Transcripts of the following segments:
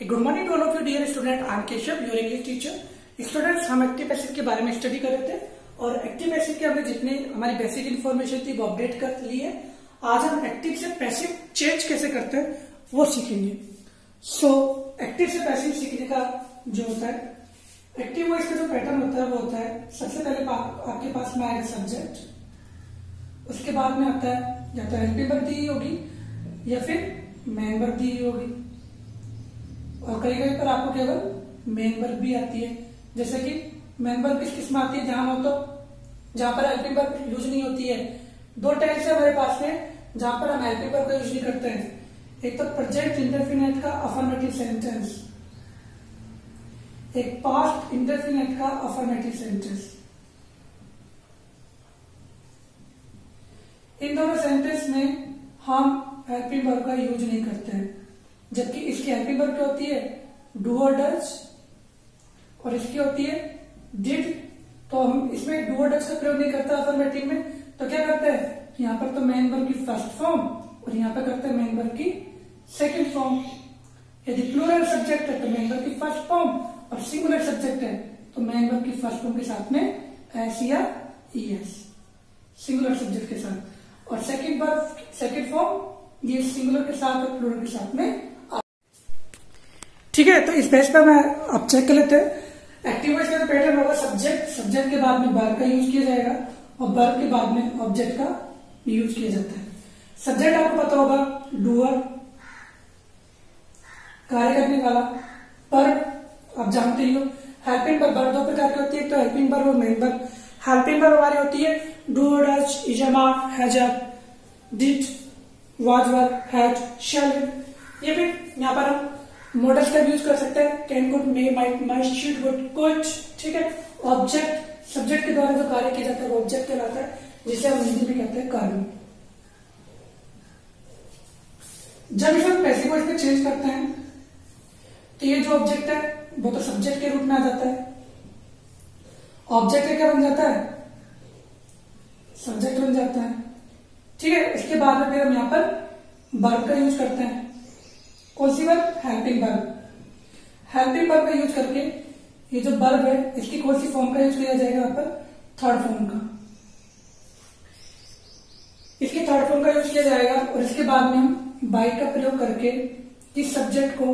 Good morning to all of you dear student, I am Keshav, your English teacher. Students, हम active passive के बारे में study कर रहे थे और एक्टिव पैसिव के हमने जितनी हमारी बेसिक इन्फॉर्मेशन थी वो अपडेट कर ली है। आज हम एक्टिव से पैसिव चेंज कैसे करते हैं वो सीखेंगे। सो एक्टिव से पैसिव सीखने का जो होता है, एक्टिव वॉइस का जो पैटर्न होता है वो होता है, सबसे पहले आपके पास में आएगा सब्जेक्ट, उसके बाद में आता है या तो हेल्पिंग वर्ब दी होगी या फिर मेन वर्ब दी होगी, और कई कई पर आपको केवल मेन वर्ब भी आती है। जैसे कि मेन वर्ब किस किस में आती है, जहां हो तो जहां पर हेल्पिंग वर्ब यूज नहीं होती है। दो टाइप से हमारे पास में जहां पर हम हेल्पिंग वर्ब का यूज नहीं करते हैं। एक तो प्रेजेंट इंडेफिनिट का अफर्मेटिव सेंटेंस, एक पास्ट इंडेफिनिट का अफर्मेटिव सेंटेंस। इन दोनों सेंटेंस में हम हेल्पिंग वर्ब का यूज नहीं करते हैं, जबकि इसकी हेल्पिंग वर्ब क्या होती है, डू और डज, और इसकी होती है डिड। तो हम इसमें डू और डज का प्रयोग नहीं करते अफर्मेटिव में, तो क्या करते हैं, यहां पर तो मेन वर्ब की फर्स्ट फॉर्म और यहां पर करते हैं मेन वर्ब की सेकंड फॉर्म। यदि प्लूरल सब्जेक्ट है तो मेन वर्ब की फर्स्ट फॉर्म, और सिंगुलर सब्जेक्ट है तो मेन वर्ब की फर्स्ट फॉर्म के साथ में एस या ईएस, सिंगुलर सब्जेक्ट के साथ, और सेकंड वर्ब सेकंड फॉर्म ये सिंगुलर के साथ और प्लूरल के साथ में। ठीक है, तो इस बेस पर मैं अब चेक कर लेते हैं। एक्टिव वॉइस का जो पैटर्न होगा, सब्जेक्ट के बाद में वर्ब का यूज किया जाएगा और वर्ब के बाद में ऑब्जेक्ट का यूज किया जाता है। सब्जेक्ट आपको पता होगा डूअर, कार्य करने वाला। पर आप जानते ही हो हेल्पिंग वर्ब दो प्रकार की होती है, तो हेल्पिंग वर्ब और मेन वर्ब। हेल्पिंग वर्ब हमारी होती है do, does, is, has, did, was, were, had, shall. ये फिर यहाँ पर हम मॉडल्स का यूज कर सकते हैं, can, could, may, might, must, should, would, could. ठीक है, ऑब्जेक्ट सब्जेक्ट के द्वारा जो कार्य किया जाता है वो ऑब्जेक्ट कहलाता है, जिसे हम हिंदी में कहते हैं कर्म। जब इसे हम पैसिव वॉइस में चेंज करते हैं तो ये जो ऑब्जेक्ट है वो तो सब्जेक्ट के रूप में आ जाता है। ऑब्जेक्ट का क्या बन जाता है, सब्जेक्ट बन जाता है। ठीक है, इसके बाद में फिर हम यहां पर वर्ब का यूज करते हैं। कौन सी verb, helping verb. Helping verb का यूज करके ये जो वर्ब है इसकी कौन सी फॉर्म का यूज किया जाएगा, यहाँ पर थर्ड फॉर्म का, इसकी थर्ड फॉर्म का यूज किया जाएगा। और इसके बाद में हम बाई का प्रयोग करके इस सब्जेक्ट को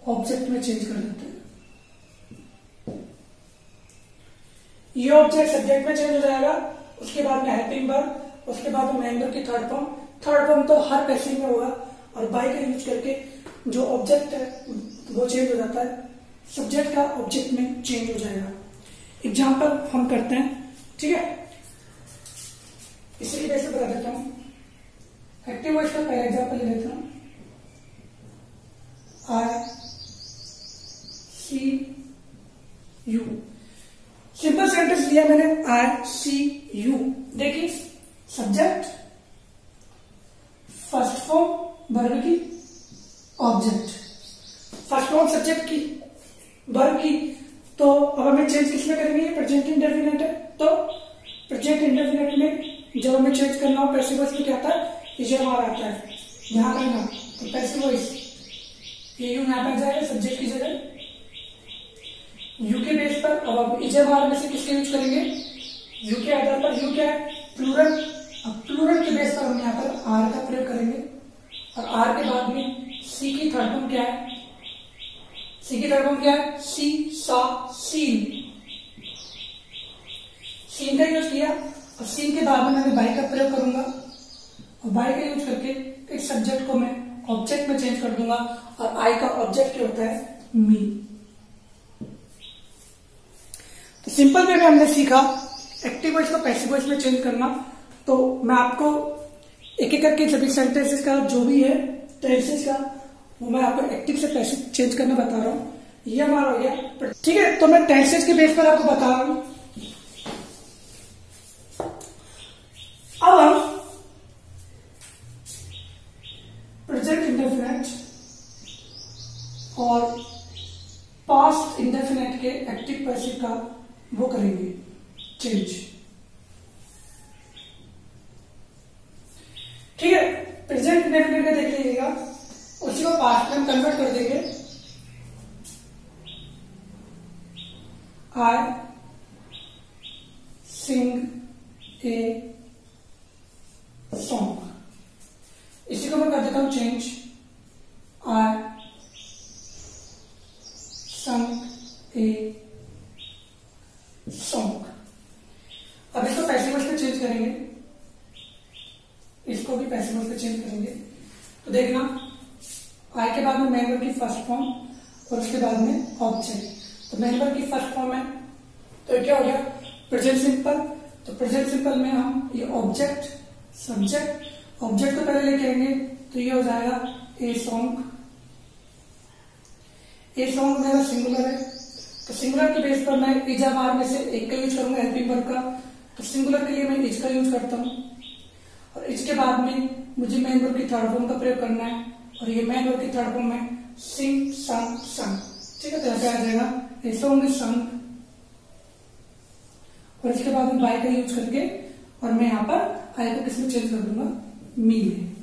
ऑब्जेक्ट में चेंज कर देते हैं। ये ऑब्जेक्ट सब्जेक्ट में चेंज हो जाएगा, उसके बाद में हेल्पिंग वर्ब, उसके बाद में मेन वर्ब की थर्ड फॉर्म तो हर पैसिव में होगा, और बाई का यूज करके जो ऑब्जेक्ट है वो चेंज हो जाता है, सब्जेक्ट का ऑब्जेक्ट में चेंज हो जाएगा। एग्जाम्पल हम करते हैं, ठीक है, इसी की वजह से बता देता हूं। एक्टिव वॉइस का पहला एग्जाम्पल ले लेता हूं, आई सी यू। सिंपल सेंटेंस लिया मैंने, आई सी यू। देखिए, सब्जेक्ट, फर्स्ट फॉर्म वर्ब की, ऑब्जेक्ट, फर्स्ट फॉर्म सब्जेक्ट की, वर्ब की। तो अब हमें चेंज किसमें करेंगे, प्रेजेंट इंडेफिनिट है, तो प्रेजेंट इंडेफिनिट में जब हमें चेंज करना हो पैसिव वॉइस में क्या आता है, इजमार आता है। यहां करना तो पैसिव वॉइस ये यू यहां पर जाएगा सब्जेक्ट की जगह, यू के बेस पर। अब आप इजमार में से किसके यूज करेंगे, यू के आधार पर। यू क्या है, प्लूरल। अब प्लूरल के बेस पर हम यहाँ पर आर का प्रयोग करेंगे, और आर के बाद में सी की थर्ड फॉर्म क्या है, सी की थर्ड फॉर्म क्या है, सी, सा, सीन। सीन का यूज किया, और सीन के बाद में मैं बाई का प्रयोग करूंगा, और बाई का यूज करके इस सब्जेक्ट को मैं ऑब्जेक्ट में चेंज कर दूंगा, और आई का ऑब्जेक्ट क्या होता है, मी। तो सिंपल वे में हमने सीखा एक्टिव वॉइस को पैसिव वॉइस में चेंज करना। तो मैं आपको एक एक करके सभी सेंटेंसेस का जो भी है टेंसेस का वो मैं आपको एक्टिव से पैसिव चेंज करना बता रहा हूं। ये हमारा हो गया, ठीक है। तो मैं टेंसेस के बेस पर आपको बता रहा हूं। अब हम प्रेजेंट इंडेफिनिट और पास्ट इंडेफिनिट के एक्टिव पैसिव का वो करेंगे चेंज। ठीक है, प्रेजेंट इंडेफिनिट का देख लीजिएगा, उसी को पास्ट में कन्वर्ट कर देंगे। आई सिंग ए सॉन्ग। इसी को मैं कर देता हूं चेंज, आई संग ए सॉन्ग। अब इसको पैसिव वॉइस पे चेंज करेंगे, इसको भी पैसिव वॉइस पे चेंज करेंगे। तो देखना, आई के बाद में मेन वर्ब की फर्स्ट फॉर्म और उसके बाद में ऑब्जेक्ट। तो मेन वर्ब की फर्स्ट फॉर्म है तो क्या हो गया, प्रेजेंट सिंपल। तो प्रेजेंट सिंपल में हम ये ऑब्जेक्ट सब्जेक्ट, ऑब्जेक्ट को पहले लेके आएंगे तो ये हो जाएगा ए सॉन्ग। ए सॉन्ग मेरा सिंगुलर है, तो सिंगुलर के बेस पर मैं इज आर में से एक का यूज करूंगा हेल्पिंग वर्ब का। तो सिंगुलर के लिए मैं इज का यूज करता हूं, और इसके बाद में मुझे मेन वर्ब की थर्ड फॉर्म का प्रयोग करना है, और ये मेन वर्ब की थर्ड फॉर्म है सिंग संग संग। ठीक है, तो यहाँ पे आ जाएगा ए सॉन्ग इज संग, और इसके बाद में बाय का यूज करके और मैं यहाँ पर आई को किसमें चेंज कर दूंगा, मी में।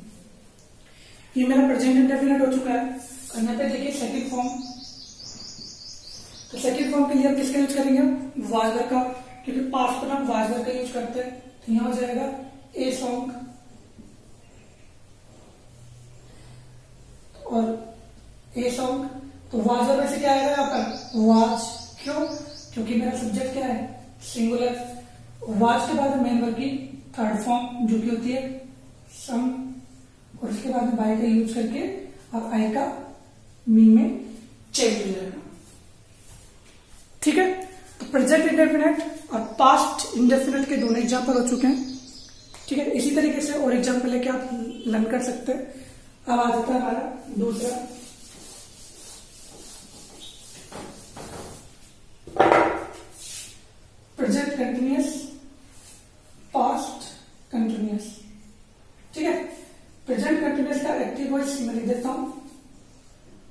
ये मेरा प्रेजेंट इंडेफिनिट हो चुका है। और यहाँ पे देखिए सेकंड फॉर्म, तो सेकंड फॉर्म के लिए हम किसका यूज करेंगे, वाज वर्ब का, क्योंकि पास्ट पर हम वाज वर्ब का यूज करते हैं। तो यहाँ हो जाएगा ए सॉन्ग, और ए सॉन्ग। तो वाज वर्ब में से क्या आएगा यहाँ पर, वाज। क्यों, क्योंकि मेरा सब्जेक्ट क्या है, सिंगुलर। वाज के बाद मेन वर्ब की थर्ड फॉर्म जो कि होती है सम, और उसके बाद में बाय का यूज करके अब आई का मी में चेंज हो जाएगा। ठीक है, तो प्रेजेंट इंडेफिनिट और पास्ट इंडेफिनिट के दोनों एग्जाम्पल हो चुके हैं। ठीक है, इसी तरीके से और एग्जाम्पल लेके आप लर्न कर सकते हैं। अब आ जाता है हमारा दूसरा, प्रेजेंट कंटिन्यूअस पास्ट कंटिन्यूअस। ठीक है, प्रेजेंट कंटिन्यूअस का एक्टिव वॉइस मैं लिख देता हूं,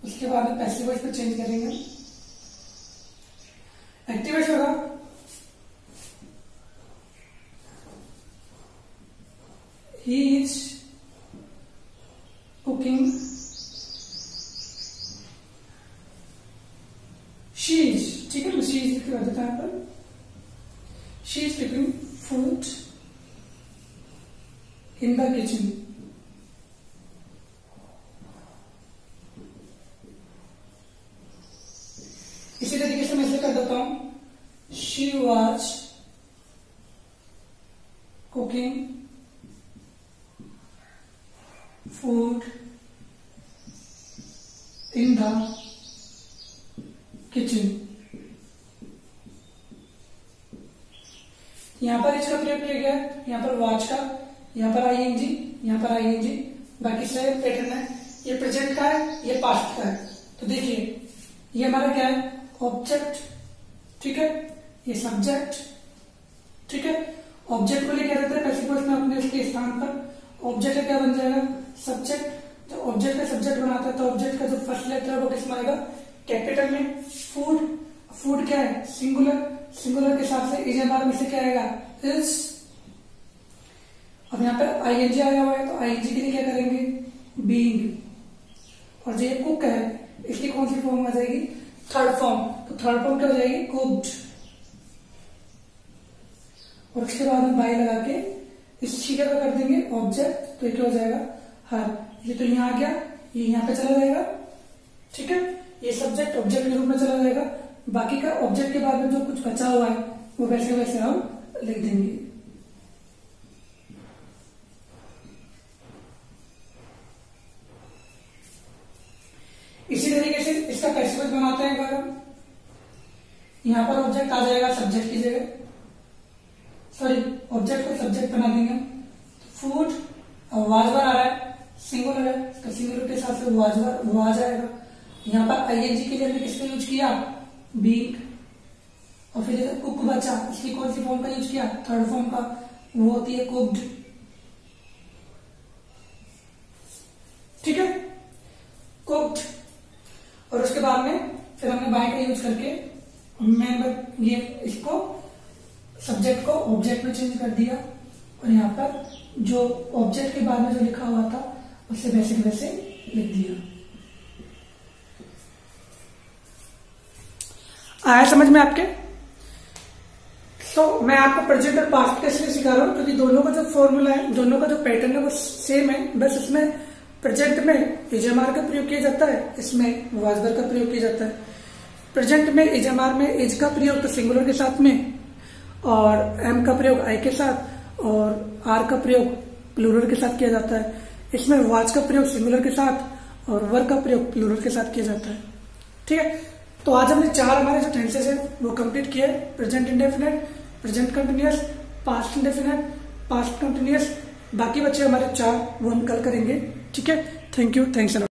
उसके बाद में पैसिव वॉइस पे चेंज करेंगे। एक्टिव वॉइस होगा he is cooking, she is, ठीक है, शी इज लिख देता है यहाँ पर, she is cooking food in the kitchen. इसी तरीके से मैं इसे कर देता हूं, she was cooking food in the kitchen. यहां पर इसका प्रयोग किया गया है, यहां पर वॉच का, यहां पर आईएनजी, यहां पर आईएनजी, बाकी से पैटर्न है। ये प्रेजेंट का है, ये पास्ट का है। तो देखिए ये हमारा क्या है, ऑब्जेक्ट। ठीक है, ये सब्जेक्ट। ठीक है, ऑब्जेक्ट को लेकर रहता है पैसिव वॉइस में अपने उसके स्थान पर, ऑब्जेक्ट का क्या बन जाएगा, सब्जेक्ट। तो ऑब्जेक्ट का सब्जेक्ट बनाता है, तो ऑब्जेक्ट का जो फर्स्ट लेटर है वो किसमें आएगा, कैपिटल में। फूड, फूड क्या है, सिंगुलर, सिंगुलर के हिसाब से इज बार में से क्या आएगा, इज। अब यहाँ पर आईएनजी आया हुआ है, तो आईएनजी के लिए क्या करेंगे, बीइंग। और जो ये कुक है, इसकी कौन सी फॉर्म आ जाएगी, थर्ड फॉर्म। तो थर्ड फॉर्म क्या हो जाएगी, कुक्ड। और उसके बाद में बाय लगा के इस शीटर का कर देंगे ऑब्जेक्ट, तो ये क्या हो जाएगा, हर। ये तो यहाँ आ गया, ये यहाँ पे चला जाएगा। ठीक है, ये सब्जेक्ट ऑब्जेक्ट के रूप में चला जाएगा। बाकी का ऑब्जेक्ट के बाद में जो कुछ बचा हुआ है वो वैसे वैसे हम लिख देंगे। इसी तरीके से इसका पैसिव वॉइस बनाते हैं एक बार हम। यहां पर ऑब्जेक्ट आ जाएगा सब्जेक्ट की जगह, सॉरी ऑब्जेक्ट को सब्जेक्ट बना देंगे। फूड, अब वाजवर आ रहा है, सिंगुलर है, तो सिंगुलर के साथ से वाजवर वो आ जाएगा। यहाँ पर आईएनजी के लिए हमने किसका यूज किया, बीइंग। और फिर कुक बचा, इसकी कौन सी फॉर्म का यूज किया, थर्ड फॉर्म का, वो होती है कुक्ड। ठीक है, कुक्ड। और उसके बाद में फिर हमने बाय का यूज करके मैं ये इसको सब्जेक्ट को ऑब्जेक्ट में चेंज कर दिया, और यहाँ पर जो ऑब्जेक्ट के बाद में जो लिखा हुआ था उसे वैसे वैसे लिख दिया। आया समझ में आपके? तो मैं आपको प्रेजेंट और पास्ट टेंस में सिखा रहा हूँ क्योंकि दोनों का जो फॉर्मूला है, दोनों का जो पैटर्न है वो सेम है, बस उसमें प्रेजेंट में इजएमआर का प्रयोग किया जाता है, इसमें वाज वर्ब का प्रयोग किया जाता है। प्रेजेंट में इजएमआर में इज का प्रयोग तो सिंगुलर के साथ में, और एम का प्रयोग आई के साथ, और आर का प्रयोग प्लूरल के साथ किया जाता है। इसमें वाज का प्रयोग सिंगुलर के साथ और वर्ब का प्रयोग प्लूरल के साथ किया जाता है। ठीक है, तो आज हमने 4 हमारे जो टेंसेस है वो कंप्लीट किए, present indefinite, present continuous, past indefinite, past continuous. बाकी बच्चे हमारे 4 वो हम कल करेंगे। ठीक है, thank you, thanks a lot.